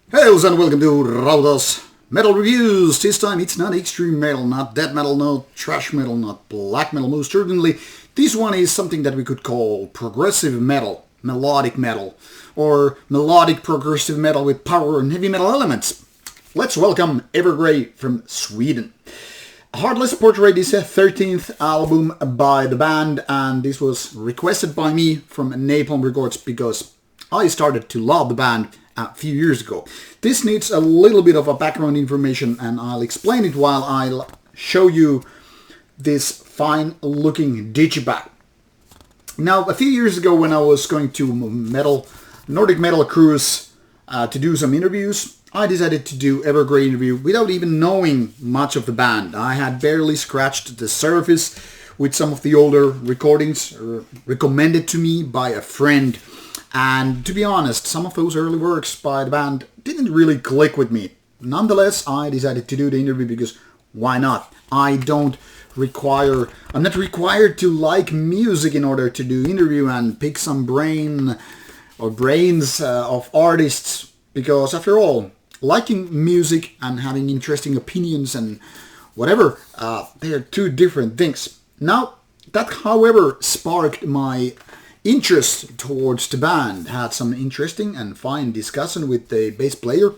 Hails and welcome to Rauta's Metal Reviews. This time it's not extreme metal, not death metal, no thrash metal, not black metal. Most certainly, this one is something that we could call progressive metal, melodic metal, or melodic progressive metal with power and heavy metal elements. Let's welcome Evergrey from Sweden. A Heartless Portrait is a 13th album by the band, and this was requested by me from Napalm Records because I started to love the band a few years ago. This needs a little bit of a background information, and I'll explain it while I show you this fine looking digipack. Now, a few years ago when I was going to Nordic metal cruise to do some interviews, I decided to do Evergrey interview without even knowing much of the band. I had barely scratched the surface with some of the older recordings recommended to me by a friend. And to be honest, some of those early works by the band didn't really click with me. Nonetheless, I decided to do the interview because why not? I'm not required to like music in order to do interview and pick some brains of artists, because after all, liking music and having interesting opinions and whatever, they are two different things. Now, that however sparked my interest towards the band. Had some interesting and fine discussion with the bass player,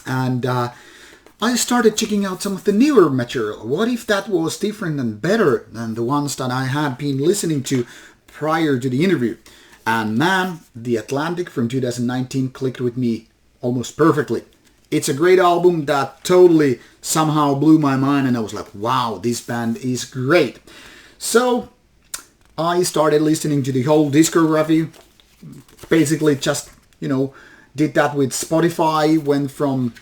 and I started checking out some of the newer material. What if that was different and better than the ones that I had been listening to prior to the interview? And man, The Atlantic from 2019 clicked with me almost perfectly. It's a great album that totally somehow blew my mind, and I was like, wow, this band is great. So I started listening to the whole discography. Basically just, did that with Spotify, went from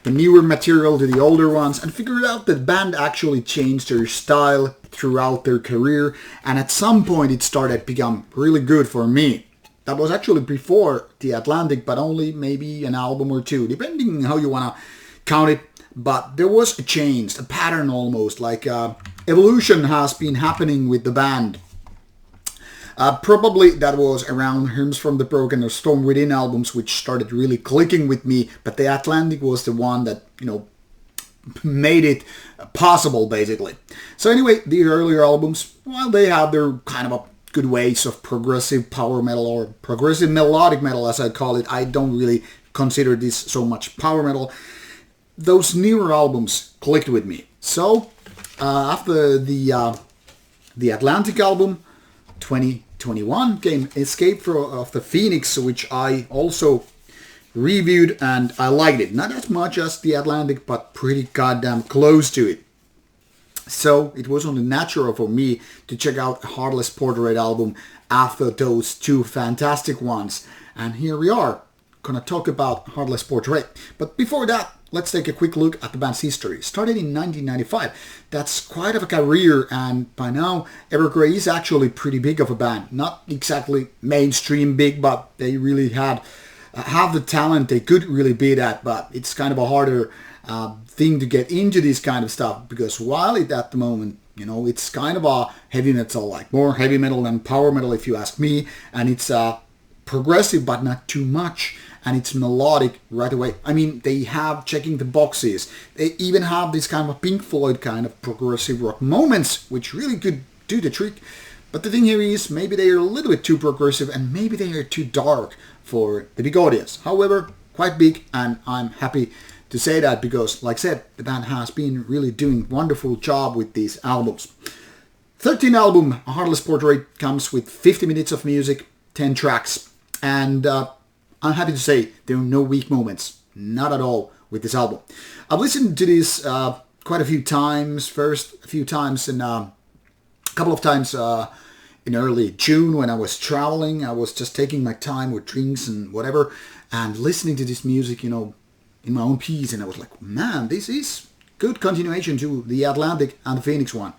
the newer material to the older ones, and figured out that the band actually changed their style throughout their career, and at some point it started to become really good for me. That was actually before The Atlantic, but only maybe an album or two, depending on how you want to count it. But there was a change, a pattern almost, like evolution has been happening with the band. Probably that was around Hymns from the Broken or Storm Within albums, which started really clicking with me, but The Atlantic was the one that, made it possible, basically. So anyway, the earlier albums, well, they have their kind of a good ways of progressive power metal, or progressive melodic metal as I call it. I don't really consider this so much power metal. Those newer albums clicked with me. So after the Atlantic album, 2021 came Escape of the Phoenix, which I also reviewed, and I liked it. Not as much as The Atlantic, but pretty goddamn close to it. So it was only natural for me to check out A Heartless Portrait album after those two fantastic ones. And here we are, gonna talk about Heartless Portrait. But before that, let's take a quick look at the band's history. Started in 1995. That's quite of a career, and by now Evergrey is actually pretty big of a band. Not exactly mainstream big, but they really have the talent they could really be that, but it's kind of a harder thing to get into this kind of stuff, because while it at the moment, it's kind of a heavy metal, like more heavy metal than power metal if you ask me, and it's progressive but not too much, and it's melodic right away. I mean, they have checking the boxes. They even have this kind of a Pink Floyd kind of progressive rock moments, which really could do the trick. But the thing here is, maybe they are a little bit too progressive, and maybe they are too dark for the big audience. However, quite big, and I'm happy to say that because, like I said, the band has been really doing wonderful job with these albums. 13th album, A Heartless Portrait, comes with 50 minutes of music, 10 tracks, and I'm happy to say there are no weak moments, not at all, with this album. I've listened to this quite a few times. First, a few times in a couple of times in early June when I was traveling. I was just taking my time with drinks and whatever, and listening to this music, in my own piece, and I was like, man, this is good continuation to The Atlantic and the Phoenix one.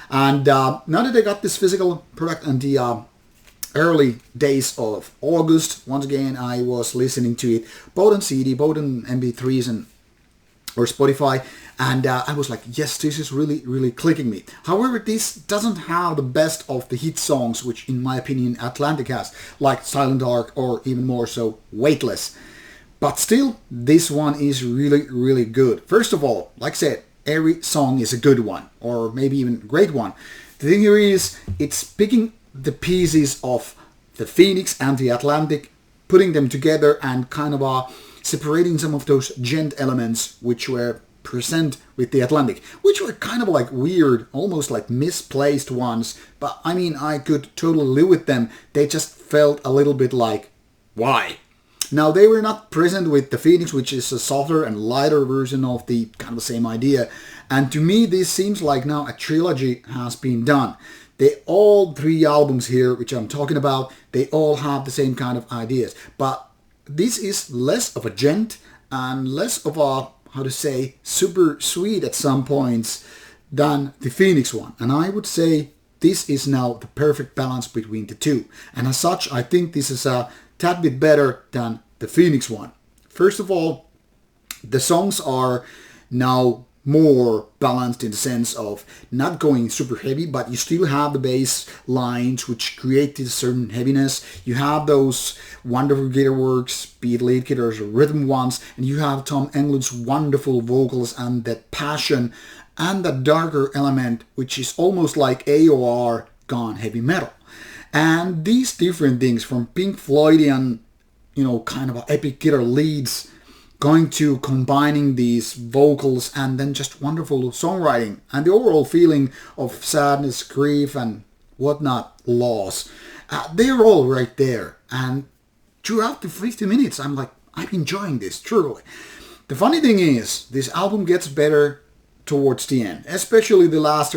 And now that I got this physical product in the early days of August, once again I was listening to it both on CD, both on MP3s or Spotify, and I was like, yes, this is really, really clicking me. However, this doesn't have the best of the hit songs, which in my opinion Atlantic has, like Silent Dark or even more so Weightless. But still, this one is really, really good. First of all, like I said, every song is a good one, or maybe even a great one. The thing here is, it's picking the pieces of the Phoenix and the Atlantic, putting them together and kind of separating some of those djent elements which were present with the Atlantic, which were kind of like weird, almost like misplaced ones, but I mean, I could totally live with them. They just felt a little bit like, why? Now, they were not present with the Phoenix, which is a softer and lighter version of the kind of the same idea. And to me, this seems like now a trilogy has been done. All three albums here, which I'm talking about, they all have the same kind of ideas. But this is less of a djent and less of a, how to say, super sweet at some points than the Phoenix one. And I would say this is now the perfect balance between the two. And as such, I think this is a tad bit better than the Phoenix one. First of all, the songs are now more balanced in the sense of not going super heavy, but you still have the bass lines which create this certain heaviness. You have those wonderful guitar works, be it lead guitars or rhythm ones, and you have Tom Englund's wonderful vocals and that passion and that darker element which is almost like AOR gone heavy metal. And these different things from Pink Floydian, kind of epic guitar leads going to combining these vocals and then just wonderful songwriting and the overall feeling of sadness, grief and whatnot, loss. They're all right there. And throughout the 50 minutes, I'm enjoying this, truly. The funny thing is, this album gets better towards the end, especially the last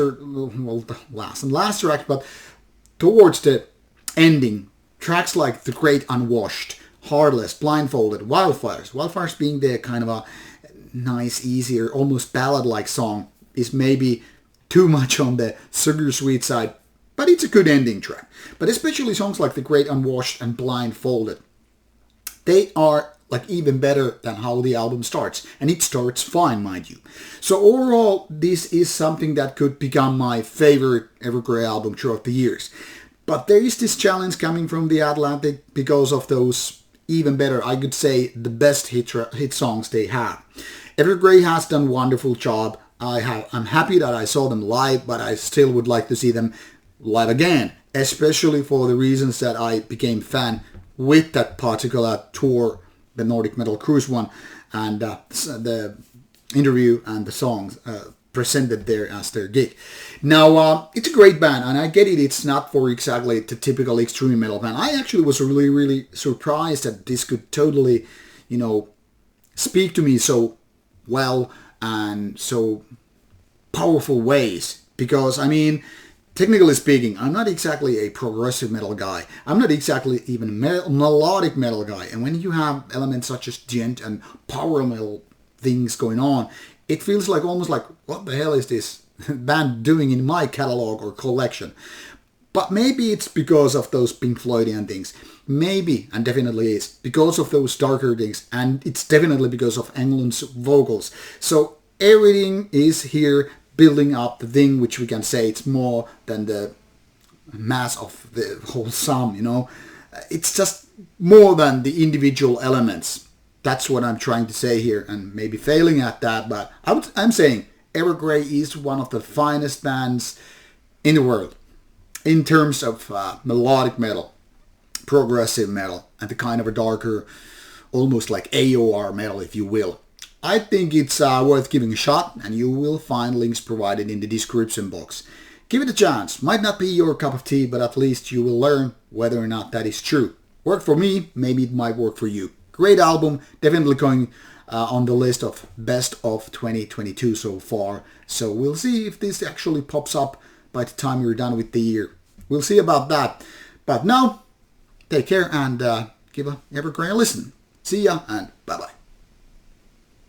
track, but towards the ending, tracks like The Great Unwashed, Heartless, Blindfolded, Wildfires being the kind of a nice, easier, almost ballad-like song, is maybe too much on the sugar sweet side, but it's a good ending track. But especially songs like The Great Unwashed and Blindfolded, they are even better than how the album starts, and it starts fine, mind you. So overall, this is something that could become my favorite Evergrey album throughout the years. But there is this challenge coming from the Atlantic because of those even better, I could say, the best hit songs they have. Evergrey has done a wonderful job. I'm happy that I saw them live, but I still would like to see them live again, especially for the reasons that I became fan with that particular tour, the Nordic Metal Cruise one, and the interview and the songs presented there as their gig. Now, it's a great band, and I get it, it's not for exactly the typical extreme metal band. I actually was really, really surprised that this could totally, speak to me so well and so powerful ways. Because, technically speaking, I'm not exactly a progressive metal guy. I'm not exactly even a melodic metal guy. And when you have elements such as djent and power metal things going on, it feels like almost like, what the hell is this band doing in my catalog or collection? But maybe it's because of those Pink Floydian things. Maybe, and definitely is, because of those darker things. And it's definitely because of Englund's vocals. So everything is here building up the thing which we can say it's more than the mass of the whole sum, It's just more than the individual elements. That's what I'm trying to say here, and maybe failing at that, but I'm saying Evergrey is one of the finest bands in the world in terms of melodic metal, progressive metal, and the kind of a darker, almost like AOR metal, if you will. I think it's worth giving a shot, and you will find links provided in the description box. Give it a chance. Might not be your cup of tea, but at least you will learn whether or not that is true. Worked for me, maybe it might work for you. Great album, definitely going on the list of best of 2022 so far. So we'll see if this actually pops up by the time you're done with the year. We'll see about that. But now, take care and give Evergrey a listen. See ya and bye-bye.